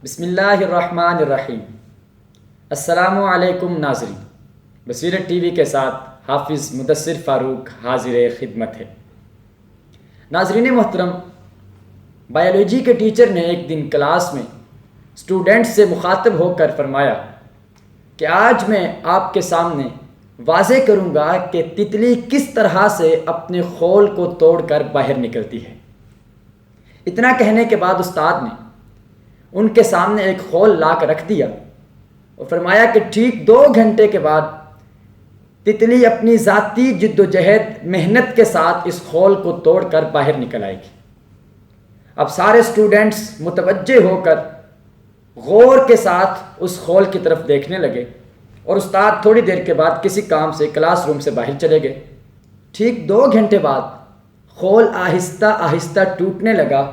بسم اللہ الرحمن الرحیم۔ السلام علیکم ناظرین، بصیرت ٹی وی کے ساتھ حافظ مدثر فاروق حاضر خدمت ہے۔ ناظرین محترم، بایولوجی کے ٹیچر نے ایک دن کلاس میں اسٹوڈنٹ سے مخاطب ہو کر فرمایا کہ آج میں آپ کے سامنے واضح کروں گا کہ تتلی کس طرح سے اپنے خول کو توڑ کر باہر نکلتی ہے۔ اتنا کہنے کے بعد استاد نے ان کے سامنے ایک خول لا کر رکھ دیا اور فرمایا کہ ٹھیک 2 گھنٹے کے بعد تتلی اپنی ذاتی جد و جہد محنت کے ساتھ اس خول کو توڑ کر باہر نکل آئے گی۔ اب سارے اسٹوڈنٹس متوجہ ہو کر غور کے ساتھ اس خول کی طرف دیکھنے لگے اور استاد تھوڑی دیر کے بعد کسی کام سے کلاس روم سے باہر چلے گئے۔ ٹھیک 2 گھنٹے بعد خول آہستہ آہستہ ٹوٹنے لگا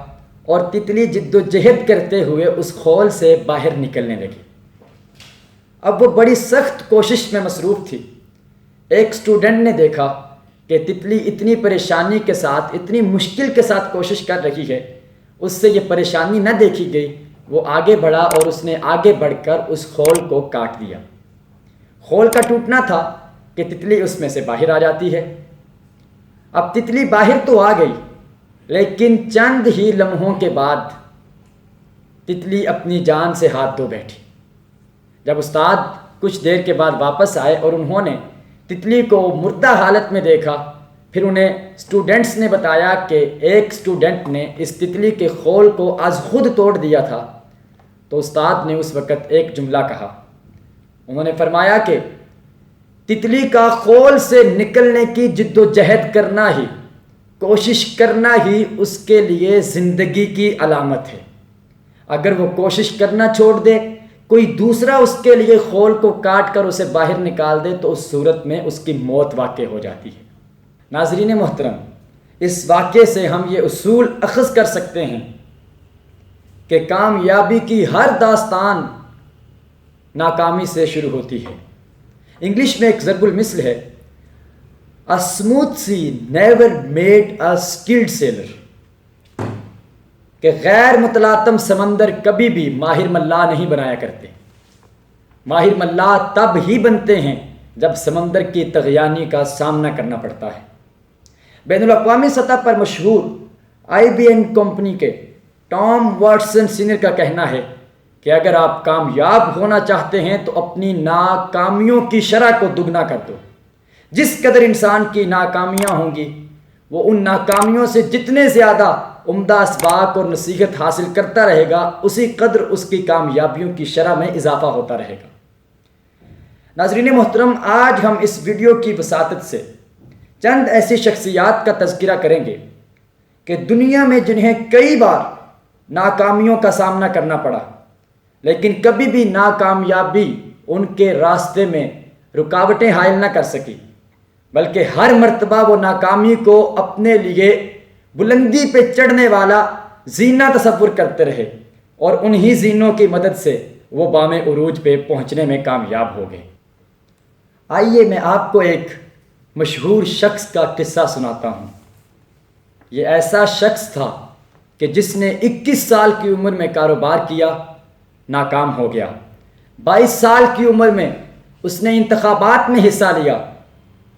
اور تتلی جد و جہد کرتے ہوئے اس خول سے باہر نکلنے لگی۔ اب وہ بڑی سخت کوشش میں مصروف تھی۔ ایک اسٹوڈنٹ نے دیکھا کہ تتلی اتنی پریشانی کے ساتھ، اتنی مشکل کے ساتھ کوشش کر رہی ہے، اس سے یہ پریشانی نہ دیکھی گئی۔ وہ آگے بڑھا اور اس نے آگے بڑھ کر اس خول کو کاٹ دیا۔ خول کا ٹوٹنا تھا کہ تتلی اس میں سے باہر آ جاتی ہے۔ اب تتلی باہر تو آ گئی، لیکن چند ہی لمحوں کے بعد تتلی اپنی جان سے ہاتھ دھو بیٹھی۔ جب استاد کچھ دیر کے بعد واپس آئے اور انہوں نے تتلی کو مردہ حالت میں دیکھا، پھر انہیں اسٹوڈنٹس نے بتایا کہ ایک اسٹوڈنٹ نے اس تتلی کے خول کو از خود توڑ دیا تھا، تو استاد نے اس وقت ایک جملہ کہا۔ انہوں نے فرمایا کہ تتلی کا خول سے نکلنے کی جد و جہد کرنا ہی، کوشش کرنا ہی اس کے لیے زندگی کی علامت ہے۔ اگر وہ کوشش کرنا چھوڑ دے، کوئی دوسرا اس کے لیے خول کو کاٹ کر اسے باہر نکال دے، تو اس صورت میں اس کی موت واقع ہو جاتی ہے۔ ناظرین محترم، اس واقعے سے ہم یہ اصول اخذ کر سکتے ہیں کہ کامیابی کی ہر داستان ناکامی سے شروع ہوتی ہے۔ انگلش میں ایک ضرب المثل ہے، A smooth sea never made a skilled sailor، کہ غیر متلاطم سمندر کبھی بھی ماہر ملاح نہیں بنایا کرتے۔ ماہر ملاح تب ہی بنتے ہیں جب سمندر کی طغیانی کا سامنا کرنا پڑتا ہے۔ بین الاقوامی سطح پر مشہور IBM کمپنی کے ٹام واٹسن سینئر کا کہنا ہے کہ اگر آپ کامیاب ہونا چاہتے ہیں تو اپنی ناکامیوں کی شرح کو دگنا کر دو۔ جس قدر انسان کی ناکامیاں ہوں گی، وہ ان ناکامیوں سے جتنے زیادہ عمدہ اسباق اور نصیحت حاصل کرتا رہے گا، اسی قدر اس کی کامیابیوں کی شرح میں اضافہ ہوتا رہے گا۔ ناظرین محترم، آج ہم اس ویڈیو کی وساطت سے چند ایسی شخصیات کا تذکرہ کریں گے کہ دنیا میں جنہیں کئی بار ناکامیوں کا سامنا کرنا پڑا، لیکن کبھی بھی ناکامیابی ان کے راستے میں رکاوٹیں حائل نہ کر سکی، بلکہ ہر مرتبہ وہ ناکامی کو اپنے لیے بلندی پہ چڑھنے والا زینہ تصور کرتے رہے، اور انہی زینوں کی مدد سے وہ بام عروج پہ پہنچنے میں کامیاب ہو گئے۔ آئیے میں آپ کو ایک مشہور شخص کا قصہ سناتا ہوں۔ یہ ایسا شخص تھا کہ جس نے 21 سال کی عمر میں کاروبار کیا، ناکام ہو گیا۔ 22 سال کی عمر میں اس نے انتخابات میں حصہ لیا،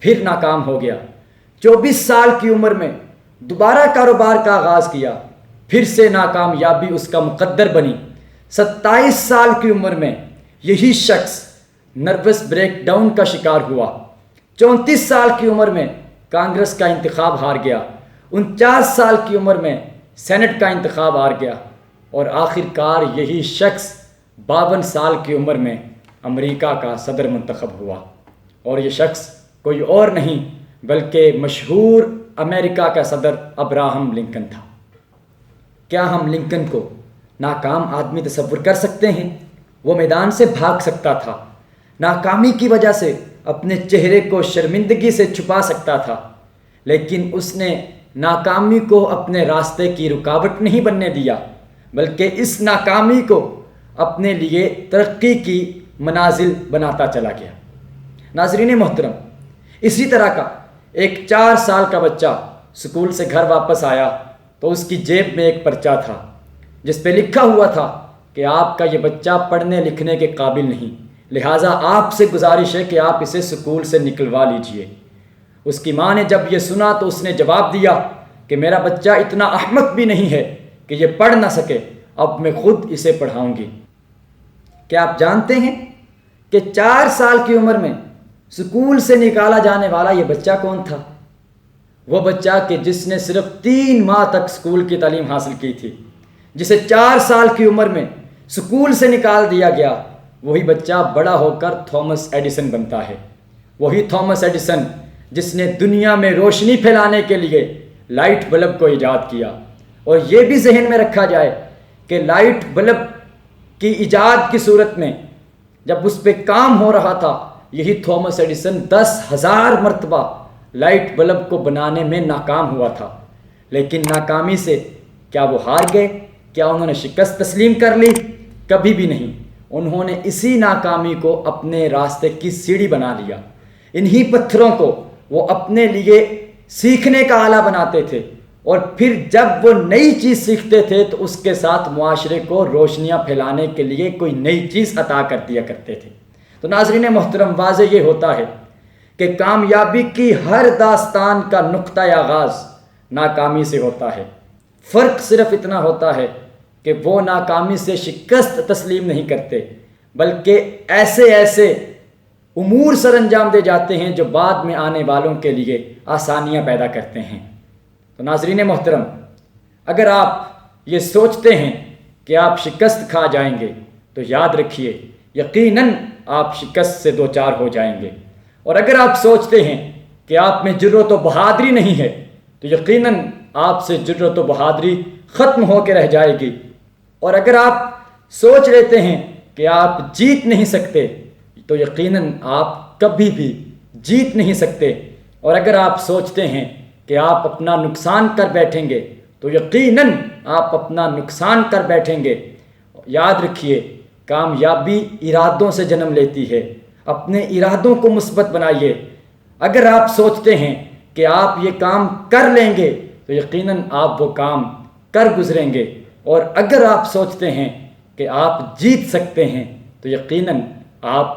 پھر ناکام ہو گیا۔ 24 سال کی عمر میں دوبارہ کاروبار کا آغاز کیا، پھر سے ناکامیابی اس کا مقدر بنی۔ 27 سال کی عمر میں یہی شخص نروس بریک ڈاؤن کا شکار ہوا۔ 34 سال کی عمر میں کانگریس کا انتخاب ہار گیا۔ 49 سال کی عمر میں سینٹ کا انتخاب ہار گیا، اور آخر کار یہی شخص 52 سال کی عمر میں امریکہ کا صدر منتخب ہوا، اور یہ شخص کوئی اور نہیں بلکہ مشہور امریکہ کا صدر ابراہم لنکن تھا۔ کیا ہم لنکن کو ناکام آدمی تصور کر سکتے ہیں؟ وہ میدان سے بھاگ سکتا تھا، ناکامی کی وجہ سے اپنے چہرے کو شرمندگی سے چھپا سکتا تھا، لیکن اس نے ناکامی کو اپنے راستے کی رکاوٹ نہیں بننے دیا، بلکہ اس ناکامی کو اپنے لیے ترقی کی منازل بناتا چلا گیا۔ ناظرین محترم، اسی طرح کا ایک 4 سال کا بچہ اسکول سے گھر واپس آیا تو اس کی جیب میں ایک پرچہ تھا جس پہ لکھا ہوا تھا کہ آپ کا یہ بچہ پڑھنے لکھنے کے قابل نہیں، لہٰذا آپ سے گزارش ہے کہ آپ اسے اسکول سے نکلوا لیجئے۔ اس کی ماں نے جب یہ سنا تو اس نے جواب دیا کہ میرا بچہ اتنا احمق بھی نہیں ہے کہ یہ پڑھ نہ سکے، اب میں خود اسے پڑھاؤں گی۔ کیا آپ جانتے ہیں کہ 4 سال کی عمر میں اسکول سے نکالا جانے والا یہ بچہ کون تھا؟ وہ بچہ کہ جس نے صرف 3 ماہ تک اسکول کی تعلیم حاصل کی تھی، جسے 4 سال کی عمر میں اسکول سے نکال دیا گیا، وہی بچہ بڑا ہو کر تھامس ایڈیسن بنتا ہے۔ وہی تھامس ایڈیسن جس نے دنیا میں روشنی پھیلانے کے لیے لائٹ بلب کو ایجاد کیا۔ اور یہ بھی ذہن میں رکھا جائے کہ لائٹ بلب کی ایجاد کی صورت میں جب اس پہ کام ہو رہا تھا، یہی تھامس ایڈیسن 10,000 مرتبہ لائٹ بلب کو بنانے میں ناکام ہوا تھا، لیکن ناکامی سے کیا وہ ہار گئے؟ کیا انہوں نے شکست تسلیم کر لی؟ کبھی بھی نہیں۔ انہوں نے اسی ناکامی کو اپنے راستے کی سیڑھی بنا لیا۔ انہی پتھروں کو وہ اپنے لیے سیکھنے کا آلہ بناتے تھے، اور پھر جب وہ نئی چیز سیکھتے تھے تو اس کے ساتھ معاشرے کو روشنیاں پھیلانے کے لیے کوئی نئی چیز عطا کر دیا کرتے تھے۔ تو ناظرین محترم، واضح یہ ہوتا ہے کہ کامیابی کی ہر داستان کا نقطہ آغاز ناکامی سے ہوتا ہے۔ فرق صرف اتنا ہوتا ہے کہ وہ ناکامی سے شکست تسلیم نہیں کرتے، بلکہ ایسے امور سر انجام دے جاتے ہیں جو بعد میں آنے والوں کے لیے آسانیاں پیدا کرتے ہیں۔ تو ناظرین محترم، اگر آپ یہ سوچتے ہیں کہ آپ شکست کھا جائیں گے تو یاد رکھیے یقیناً آپ شکست سے دوچار ہو جائیں گے، اور اگر آپ سوچتے ہیں کہ آپ میں جرأت و بہادری نہیں ہے تو یقیناً آپ سے جرأت و بہادری ختم ہو کے رہ جائے گی، اور اگر آپ سوچ لیتے ہیں کہ آپ جیت نہیں سکتے تو یقیناً آپ کبھی بھی جیت نہیں سکتے، اور اگر آپ سوچتے ہیں کہ آپ اپنا نقصان کر بیٹھیں گے تو یقیناً آپ اپنا نقصان کر بیٹھیں گے۔ یاد رکھیے کامیابی ارادوں سے جنم لیتی ہے، اپنے ارادوں کو مثبت بنائیے۔ اگر آپ سوچتے ہیں کہ آپ یہ کام کر لیں گے تو یقیناً آپ وہ کام کر گزریں گے، اور اگر آپ سوچتے ہیں کہ آپ جیت سکتے ہیں تو یقیناً آپ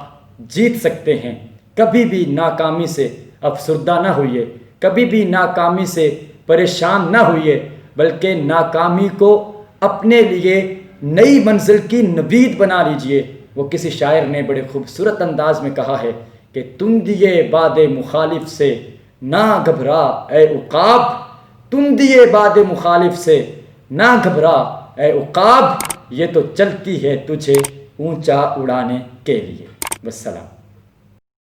جیت سکتے ہیں۔ کبھی بھی ناکامی سے افسردہ نہ ہوئیے، کبھی بھی ناکامی سے پریشان نہ ہوئیے، بلکہ ناکامی کو اپنے لیے نئی منزل کی نوید بنا لیجئے۔ وہ کسی شاعر نے بڑے خوبصورت انداز میں کہا ہے کہ تم دیے باد مخالف سے نہ گھبرا اے عقاب، تم دیے باد مخالف سے نہ گھبرا اے عقاب، یہ تو چلتی ہے تجھے اونچا اڑانے کے لیے۔ والسلام۔